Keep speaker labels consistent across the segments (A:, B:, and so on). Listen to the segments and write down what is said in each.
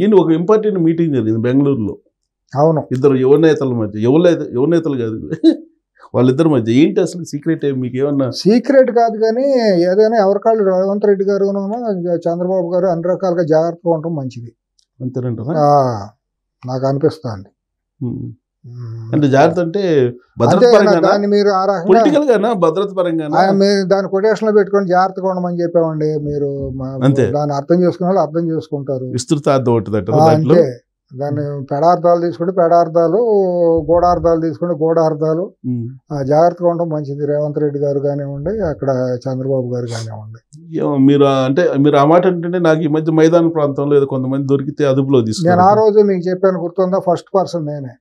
A: ఈయన ఒక important meeting జరిగింది బెంగళూరులో.
B: అవును.
A: ఇద్దరు యువ నేతల మధ్య, యువ నేతలు కాదు వాళ్ళిద్దరి మధ్య. ఏంటి అసలు సీక్రెట్? మీకు ఏమన్నా?
B: సీక్రెట్ కాదు, కానీ ఏదైనా ఎవరికాళ్ళు రేవంత్ రెడ్డి గారు చంద్రబాబు గారు అన్ని రకాలుగా జాగ్రత్తగా ఉండటం మంచిది
A: అంతేనంటారా?
B: నాకు అనిపిస్తుంది.
A: అంటే జాగ్రత్త అంటే భద్రత పరంగా,
B: దాన్ని మీరు ఆ రకంగా
A: పొలిటికల్ గానా భద్రత పరంగా
B: దాని కొటేషన్ లో పెట్టుకొని జాగ్రత్తగా ఉండమని చెప్పామండి. మీరు దాన్ని అర్థం చేసుకునే వాళ్ళు అర్థం చేసుకుంటారు.
A: విస్తృత అర్థం అవుతుంది
B: అంటే దాన్ని పెడార్థాలు తీసుకుంటే పెడార్థాలు, గూఢార్థాలు తీసుకుంటే గూఢార్థాలు. జాగ్రత్తగా ఉండడం మంచిది. రేవంత్ రెడ్డి గారు కానివ్వండి, అక్కడ చంద్రబాబు గారు కానివ్వండి.
A: మీరు ఆ మాట అంటే నాకు ఈ మధ్య మైదాన ప్రాంతంలో ఏదో కొంతమంది దొరికితే అదుపులో తీసుకుని,
B: నేను ఆ రోజు మీకు చెప్పాను, గుర్తుందా? ఫస్ట్ పర్సన్ నేనే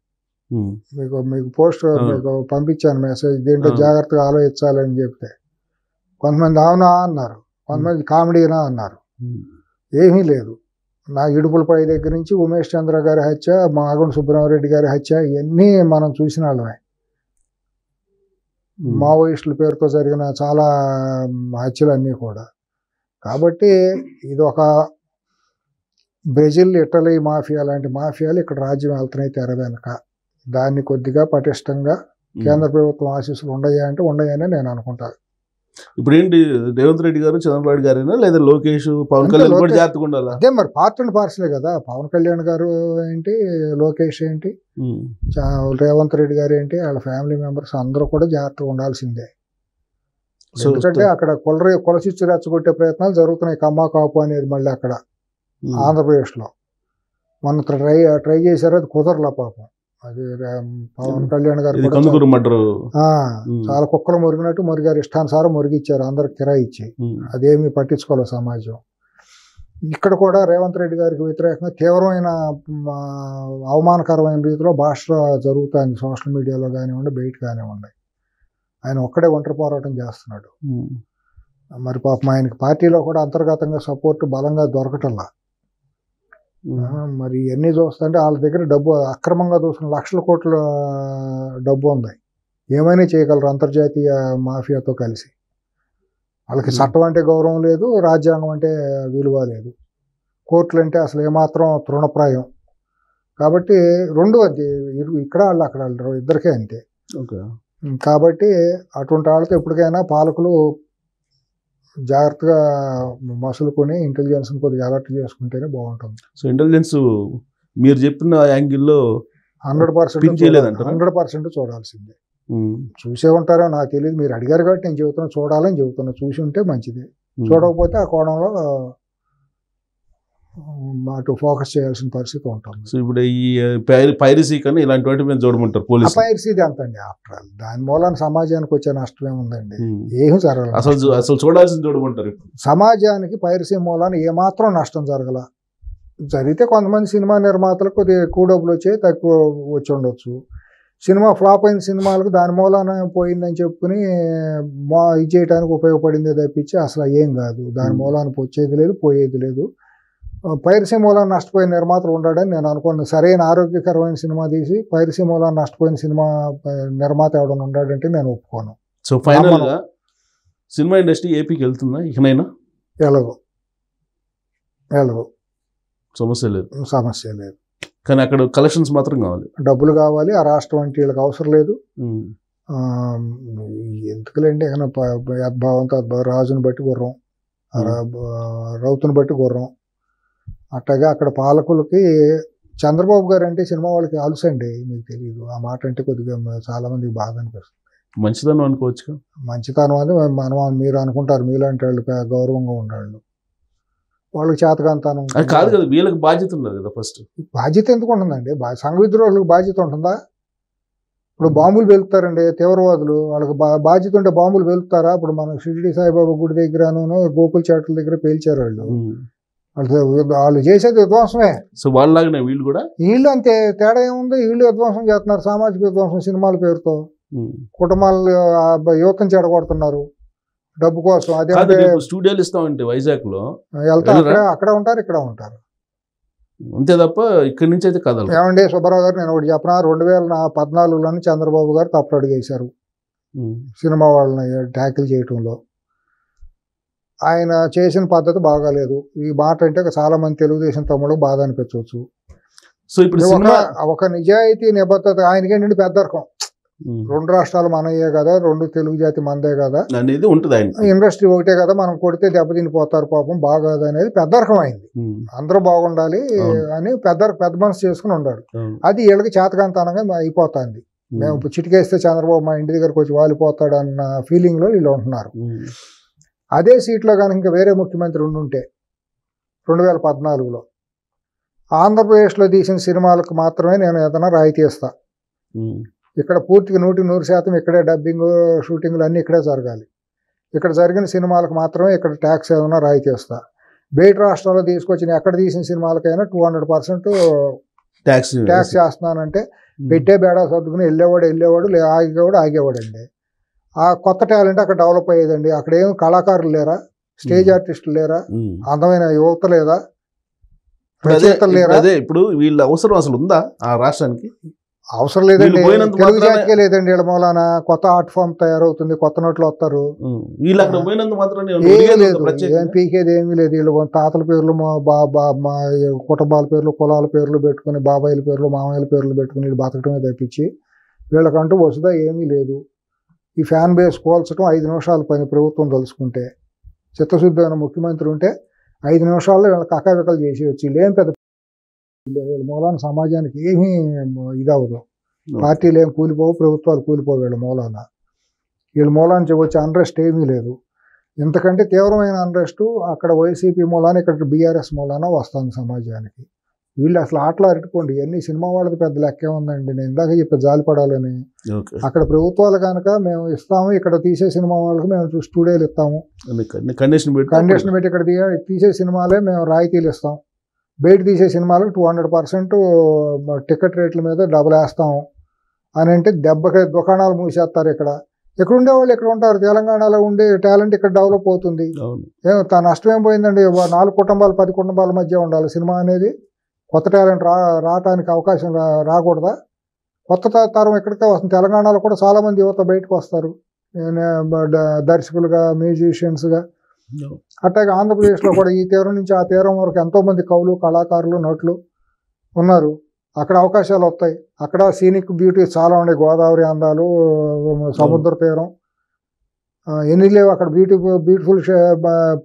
B: మీకు పోస్ట్ మీకు పంపించాను మెసేజ్. దీంట్లో జాగ్రత్తగా ఆలోచించాలని చెప్తే కొంతమంది అవునా అన్నారు, కొంతమంది కామెడీనా అన్నారు. ఏమీ లేదు. నా ఇడుపులపై దగ్గర నుంచి ఉమేష్ చంద్ర గారి హత్య, మాగుంట సుబ్రహ్మరెడ్డి గారి హత్య, ఇవన్నీ మనం చూసిన వాళ్ళమే. మావోయిస్టుల పేరుతో జరిగిన చాలా హత్యలన్నీ కూడా. కాబట్టి ఇది ఒక బ్రెజిల్, ఇటలీ మాఫియా లాంటి మాఫియాలు ఇక్కడ రాజ్యం వెళ్తున్నాయి తెర వెనక. దాన్ని కొద్దిగా పటిష్టంగా కేంద్ర ప్రభుత్వం ఆశీస్సులు ఉండయా అంటే ఉండయని నేను అనుకుంటాను.
A: ఇప్పుడు ఏంటి, రేవంత్ రెడ్డి గారు చంద్రబాబు గారైనా లేదా లోకేష్, పవన్ కళ్యాణ్ కూడా జాగ్రత్తగా ఉండాలి?
B: అదే మరి పార్ట్ అండ్ పార్సలే కదా. పవన్ కళ్యాణ్ గారు ఏంటి, లోకేష్ ఏంటి, రేవంత్ రెడ్డి గారు ఏంటి, వాళ్ళ ఫ్యామిలీ మెంబర్స్ అందరూ కూడా జాగ్రత్తగా ఉండాల్సిందే. ఎందుకంటే అక్కడ కులచిచ్చు రెచ్చగొట్టే ప్రయత్నాలు జరుగుతున్నాయి. కమ్మా కాపు అనేది మళ్ళీ అక్కడ ఆంధ్రప్రదేశ్లో మొన్న ట్రై చేశారు, అది కుదరలా పాపం. అది పవన్ కళ్యాణ్ గారు చాలా కుక్కలు మురిగినట్టు మురిగారు, ఇష్టానుసారం మురిగిచ్చారు, అందరికి కిరాయి ఇచ్చి. అదేమీ పట్టించుకోలేదు సమాజం. ఇక్కడ కూడా రేవంత్ రెడ్డి గారికి వ్యతిరేకంగా తీవ్రమైన అవమానకరమైన రీతిలో భాష జరుగుతుంది, సోషల్ మీడియాలో కానివ్వండి, బయట కానివ్వండి. ఆయన ఒక్కడే ఒంటరి పోరాటం చేస్తున్నాడు. మరి పాపం ఆయనకి పార్టీలో కూడా అంతర్గతంగా సపోర్ట్ బలంగా దొరకటల్లా. మరి ఇవన్నీ చూస్తుంటే వాళ్ళ దగ్గర డబ్బు అక్రమంగా దోసుకున్న లక్షల కోట్ల డబ్బు ఉంది. ఏమైనా చేయగలరు అంతర్జాతీయ మాఫియాతో కలిసి. వాళ్ళకి చట్టం అంటే గౌరవం లేదు, రాజ్యాంగం అంటే విలువ లేదు, కోర్టులు అంటే అసలు ఏమాత్రం తృణప్రాయం. కాబట్టి రెండు అది ఇక్కడ వాళ్ళు అక్కడ వాళ్ళు ఇద్దరికే అంతే. కాబట్టి అటువంటి వాళ్ళతో ఎప్పటికైనా పాలకులు జాగ్రత్తగా మసులుకొని ఇంటెలిజెన్స్ కొద్దిగా అలర్ట్ చేసుకుంటేనే బాగుంటుంది.
A: సో ఇంటెలిజెన్స్ మీరు చెప్పిన యాంగిల్లో
B: 100% చూడాల్సిందే. చూసే ఉంటారో నాకు తెలియదు, మీరు అడిగారు కాబట్టి నేను చెబుతున్నా, చూడాలని చెబుతున్నా. చూసి ఉంటే మంచిది, చూడకపోతే ఆ కోణంలో అటు ఫోకస్ చేయాల్సిన పరిస్థితి ఉంటుంది.
A: సో ఇప్పుడు ఈ పైరసీ కానీ ఇలాంటి వాటి మీద చూడమంటారు పోలీసు?
B: పైరసీది అంతండి. ఆఫ్టర్ ఆల్ దాని మూలాన సమాజానికి వచ్చే నష్టం ఏముందండి? ఏమీ జరగలేదు.
A: అసలు చూడాల్సింది చూడమంటారు.
B: సమాజానికి పైరసీ మూలాన ఏమాత్రం నష్టం జరగల. జరిగితే కొంతమంది సినిమా నిర్మాతలకు కొద్దిగా ఎక్కువ డబ్బులు వచ్చాయి, తక్కువ వచ్చి ఉండొచ్చు. సినిమా ఫ్లాప్ అయిన సినిమాలకు దాని మూలాన పోయిందని చెప్పుకుని ఇది చేయడానికి ఉపయోగపడింది తప్పించి అసలు ఏం కాదు. దాని మూలాన వచ్చేది లేదు, పోయేది లేదు. పైరసీ మూలాన్ని నష్టపోయిన నిర్మాతలు ఉన్నాడని నేను అనుకున్నాను. సరైన ఆరోగ్యకరమైన సినిమా తీసి పైరసీ మూలాన్ని నష్టపోయిన సినిమా నిర్మాత ఎవడన్నా ఉన్నాడంటే నేను ఒప్పుకోను.
A: సో ఫైనల్గా సినిమా ఇండస్ట్రీ ఏపీకి వెళ్తుందా ఇకనైనా?
B: ఎలాగో
A: సమస్య
B: లేదు.
A: కానీ అక్కడ కలెక్షన్స్ మాత్రం కావాలి, డబ్బులు
B: కావాలి. ఆ రాష్ట్రం వంటి వీళ్ళకి అవసరం లేదు. ఎందుకులేండి, యద్భావంతో రాజుని బట్టి గుర్రం, రౌతుని బట్టి గుర్రం. అట్టగా అక్కడ పాలకులకి చంద్రబాబు గారు అంటే సినిమా వాళ్ళకి అలుసండి. మీకు తెలియదు ఆ మాట అంటే కొద్దిగా చాలా మందికి బాధ అనిపిస్తుంది.
A: మంచితనం అనుకోవచ్చు.
B: మంచితనం అని మీరు అనుకుంటారు, మీలాంటి వాళ్ళు గౌరవంగా ఉండాలి. వాళ్ళకి చేతకాంతనం
A: కాదు కదా, వీళ్ళకి బాధ్యత ఉండదు కదా. ఫస్ట్
B: బాధ్యత ఎందుకు ఉంటుందండి? సంఘ విద్రోహులకు బాధ్యత ఉంటుందా? ఇప్పుడు బాంబులు వెలుపుతారండి తీవ్రవాదులు, వాళ్ళకి బాధ్యత ఉంటే బాంబులు వెలుపుతారా? ఇప్పుడు మనం షిరిడి సాయిబాబా గుడి దగ్గరను గోకుల్ చాట్ల దగ్గర పేల్చారు వాళ్ళు. వాళ్ళు చేసేది విధ్వంసమే.
A: సో వాళ్ళలాగానే వీళ్ళు
B: అంతే. తేడా ఏముంది? వీళ్ళు విధ్వంసం చేస్తున్నారు, సామాజిక విధ్వంసం సినిమాల పేరుతో. కుటుంబాలు యువతను చెడగొడుతున్నారు డబ్బు కోసం. అదే
A: స్టూడియోలు ఇస్తామంటే వైజాగ్ లో
B: వెళ్తారు, అక్కడ ఉంటారు, ఇక్కడ ఉంటారు,
A: అంతే తప్ప ఇక్కడి నుంచి అయితే కదలు.
B: ఏమండి సుబ్బారావు గారు, నేను ఒకటి చెప్పిన, 2014లోనే చంద్రబాబు గారు తప్పుడు అడుగు వేశారు సినిమా వాళ్ళని ట్యాకిల్ చేయటంలో. ఆయన చేసిన పద్ధతి బాగాలేదు. ఈ మాట అంటే చాలా మంది తెలుగుదేశం తమ్ముడు బాధ అనిపించవచ్చు.
A: సో ఇప్పుడు సినిమా
B: ఒక నిజాయితీ నిబద్ధత ఆయనకేంటంటే పెద్దరకం. 2 రాష్ట్రాలు మనయ్యే కదా, 2 తెలుగు జాతి మనదే కదా
A: అనేది ఉంటుంది. ఆయన
B: ఇండస్ట్రీ ఒకటే కదా, మనం కొడితే దెబ్బతినిపోతారు పాపం, బాగోదు అనేది పెద్దరకం అయింది. అందరూ బాగుండాలి అని పెద్ద మనసు చేసుకుని ఉన్నాడు. అది వీళ్ళకి చేతకాంతనంగా అయిపోతుంది. మేము చిటికేస్తే చంద్రబాబు మా ఇంటి దగ్గరకు వచ్చి వాలిపోతాడు అన్న ఫీలింగ్ లో వీళ్ళు ఉంటున్నారు. అదే సీట్లో కనుక ఇంకా వేరే ముఖ్యమంత్రి ఉండుంటే 2014లో ఆంధ్రప్రదేశ్లో తీసిన సినిమాలకు మాత్రమే నేను ఏదైనా రాయితీ ఇస్తా, ఇక్కడ పూర్తిగా 100% ఇక్కడే డబ్బింగ్ షూటింగ్లు అన్నీ ఇక్కడే జరగాలి, ఇక్కడ జరిగిన సినిమాలకు మాత్రమే ఇక్కడ ట్యాక్స్ ఏదైనా రాయితీ ఇస్తా, బయట రాష్ట్రాల్లో తీసుకొచ్చిన ఎక్కడ తీసిన సినిమాలకైనా 200% ట్యాక్స్ చేస్తున్నానంటే పెట్టే బేడా సర్దుకుని వెళ్ళేవాడు ఆగేవాడు అండి. ఆ కొత్త టాలెంట్ అక్కడ డెవలప్ అయ్యేదండి. అక్కడ ఏం కళాకారులు లేరా, స్టేజ్ ఆర్టిస్టులు లేరా, అందమైన యువత లేదా, రచయితలు లేరా?
A: ఇప్పుడు వీళ్ళ అవసరం అసలు ఉందా ఆ రాష్ట్రానికి?
B: అవసరం లేదండి, తెలుగు జాతికే లేదండి. వీళ్ళ మూలాన కొత్త ఆర్ట్ ఫామ్ తయారవుతుంది, కొత్త నోట్లు వస్తారు. ఏం పీకేది ఏమీ లేదు. వీళ్ళు తాతల పేర్లు, మా కుటుంబాల పేర్లు, కులాల పేర్లు పెట్టుకుని, బాబాయిల పేర్లు, మామయ్యల పేర్లు పెట్టుకుని వీళ్ళు బతకటమే తప్పించి వీళ్ళకంటూ వసుదా ఏమీ లేదు. ఈ ఫ్యాన్ బేస్ కోల్చడం 5 నిమిషాల పని ప్రభుత్వం తలుచుకుంటే. చిత్తశుద్ధమైన ముఖ్యమంత్రి ఉంటే 5 నిమిషాల్లో వీళ్ళ కకావికలు చేసేయచ్చు. వీళ్ళేం పెద్ద వీళ్ళ మూలాన సమాజానికి ఏమీ ఇదవదు. పార్టీలు ఏం కూలిపోవు, ప్రభుత్వాలు కూలిపోవు. వీళ్ళ మూలాన వచ్చే అన్రెస్ట్ ఏమీ లేదు. ఇంతకంటే తీవ్రమైన అన్రెస్ట్ అక్కడ వైసీపీ మూలాన, ఇక్కడ బీఆర్ఎస్ మూలాన వస్తుంది సమాజానికి. వీళ్ళు అసలు ఆటలు అరుటుకోండి. ఇవన్నీ సినిమా వాళ్ళకి పెద్ద లెక్కే ఉందండి. నేను ఇందాక చెప్పి జాలిపడాలని. అక్కడ ప్రభుత్వాలు కనుక మేము ఇస్తాము, ఇక్కడ తీసే సినిమా వాళ్ళకి మేము స్టూడియోలు ఇస్తాము, కండిషన్ పెట్టి ఇక్కడ తీసే సినిమాలే మేము రాయితీలు ఇస్తాం, బయట తీసే సినిమాలకు 200% టికెట్ రేట్ల మీద డబ్బులు వేస్తాము అని అంటే దెబ్బకి దుకాణాలు మూసేస్తారు. ఇక్కడ ఉండేవాళ్ళు ఇక్కడ ఉంటారు. తెలంగాణలో ఉండే టాలెంట్ ఇక్కడ డెవలప్ అవుతుంది. నష్టం ఏం పోయిందండి? 4 కుటుంబాలు 10 కుటుంబాల మధ్య ఉండాలి సినిమా అనేది. కొత్త టాలెంట్ రావటానికి అవకాశం రాకూడదా? కొత్త తరం ఎక్కడికే వస్తుంది. తెలంగాణలో కూడా చాలామంది యువత బయటకు వస్తారు, దర్శకులుగా, మ్యూజిషియన్స్గా. అట్లాగే ఆంధ్రప్రదేశ్లో కూడా ఈ తీరం నుంచి ఆ తీరం వరకు ఎంతోమంది కవులు, కళాకారులు, నటులు ఉన్నారు. అక్కడ అవకాశాలు వస్తాయి. అక్కడ సీనిక్ బ్యూటీ చాలా ఉన్నాయి. గోదావరి అందాలు, సముద్ర తీరం ఎన్ని లేవు అక్కడ. బ్యూటిఫుల్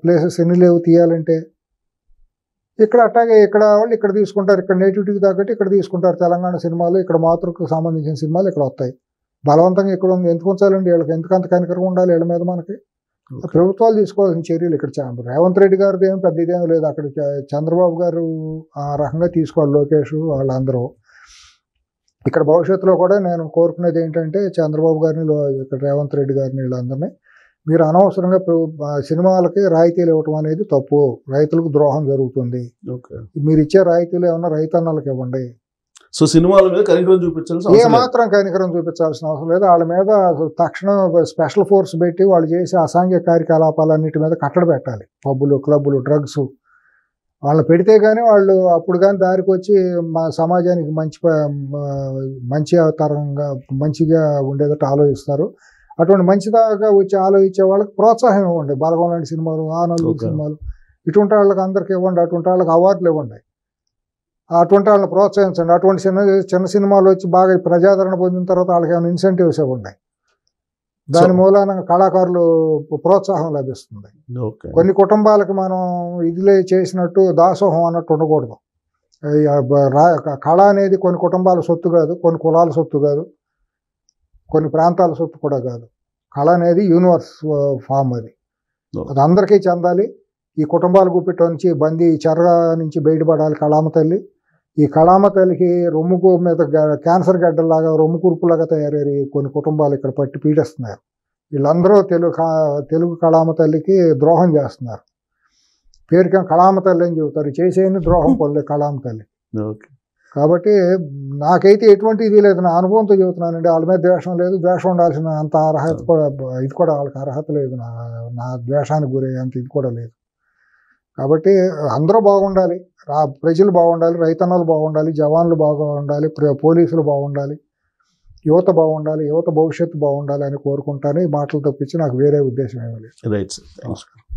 B: ప్లేసెస్ ఎన్ని లేవు తీయాలంటే. ఇక్కడ అట్లాగే ఇక్కడ వాళ్ళు ఇక్కడ తీసుకుంటారు, ఇక్కడ నేటివిటీకి తగ్గట్టు ఇక్కడ తీసుకుంటారు. తెలంగాణ సినిమాలు, ఇక్కడ మాతృకు సంబంధించిన సినిమాలు ఇక్కడ వస్తాయి. బలవంతంగా ఇక్కడ ఎందుకు ఉంచాలండి? వీళ్ళకి ఎందుకంత కనికరం ఉండాలి వీళ్ళ మీద? మనకి ప్రభుత్వాలు తీసుకోవాల్సిన చర్యలు ఇక్కడ. రేవంత్ రెడ్డి గారిది ఏం పెద్ద ఇదేం లేదు. అక్కడ చంద్రబాబు గారు ఆ రకంగా తీసుకోవాలి, లోకేష్ వాళ్ళందరూ. ఇక్కడ భవిష్యత్తులో కూడా నేను కోరుకునేది ఏంటంటే చంద్రబాబు గారిని, ఇక్కడ రేవంత్ రెడ్డి గారిని, వీళ్ళందరినీ మీరు అనవసరంగా సినిమాలకి రాయితీలు ఇవ్వటం అనేది తప్పు. రైతులకు ద్రోహం జరుగుతుంది. మీరు ఇచ్చే రాయితీలు ఏమన్నా రైతన్నలకు ఇవ్వండి.
A: సో సినిమాల మీద కనికరం చూపించాల్సిన
B: ఏ మాత్రం కనికరం చూపించాల్సిన అవసరం లేదు. వాళ్ళ మీద తక్షణం స్పెషల్ ఫోర్స్ పెట్టి వాళ్ళు చేసే అసాంఘిక కార్యకలాపాలన్నిటి మీద కట్టడి పెట్టాలి. పబ్బులు, క్లబ్బులు, డ్రగ్స్ వాళ్ళని పెడితే కానీ వాళ్ళు అప్పుడు కానీ దారికి వచ్చి మా సమాజానికి మంచి తరంగా మంచిగా ఉండేటట్టు ఆలోచిస్తారు. అటువంటి మంచిదాకా వచ్చి ఆలోచించే వాళ్ళకి ప్రోత్సాహం ఇవ్వండి. బలగం లాంటి సినిమాలు, ఆనంద్ సినిమాలు, ఇటువంటి వాళ్ళకి అందరికి ఇవ్వండి. అటువంటి వాళ్ళకి అవార్డులు ఇవ్వండి. అటువంటి వాళ్ళని ప్రోత్సహించండి. అటువంటి చిన్న సినిమాలు వచ్చి బాగా ప్రజాదరణ పొందిన తర్వాత వాళ్ళకి ఏమైనా ఇన్సెంటివ్స్ ఇవ్వండి. దాని మూలాన కళాకారులు ప్రోత్సాహం లభిస్తుంది. కొన్ని కుటుంబాలకు మనం ఇదిలే చేసినట్టు దాసోహం అన్నట్టు ఉండకూడదు. కళ అనేది కొన్ని కుటుంబాల సొత్తు కాదు, కొన్ని కులాల సొత్తు కాదు, కొన్ని ప్రాంతాల సొత్తు కూడా కాదు. కళ అనేది యూనివర్స్ ఫామ్. అది అందరికీ చెందాలి. ఈ కుటుంబాల గుప్పిట నుంచి బందీ చెర నుంచి బయటపడాలి కళామ తల్లి. ఈ కళామ తల్లికి రొమ్ముకు మీద క్యాన్సర్ గడ్డల్లాగా, రొమ్ము కురుపులాగా తయారయ్యి కొన్ని కుటుంబాలు ఇక్కడ పట్టి పీడిస్తున్నారు. వీళ్ళందరూ తెలుగు కళామ తల్లికి ద్రోహం చేస్తున్నారు. పేరుకి కళామ తల్లి అని చెబుతారు, చేసేయని ద్రోహం పొందే కళామ తల్లి. కాబట్టి నాకైతే ఎటువంటి ఇది లేదు, నా అనుభవంతో చెబుతున్నానండి. వాళ్ళ మీద ద్వేషం లేదు, ద్వేషం ఉండాల్సిన అంత అర్హత కూడా ఇది కూడా వాళ్ళకి అర్హత లేదు. నా ద్వేషానికి గురయ్యేంత ఇది కూడా లేదు. కాబట్టి అందరూ బాగుండాలి, ప్రజలు బాగుండాలి, రైతన్నలు బాగుండాలి, జవాన్లు బాగుండాలి, పోలీసులు బాగుండాలి, యువత బాగుండాలి, యువత భవిష్యత్తు బాగుండాలి అని కోరుకుంటాను. ఈ మాటలు తప్పించి నాకు వేరే ఉద్దేశం ఏమీ లేదు.
A: రైట్ సార్, నమస్కారం.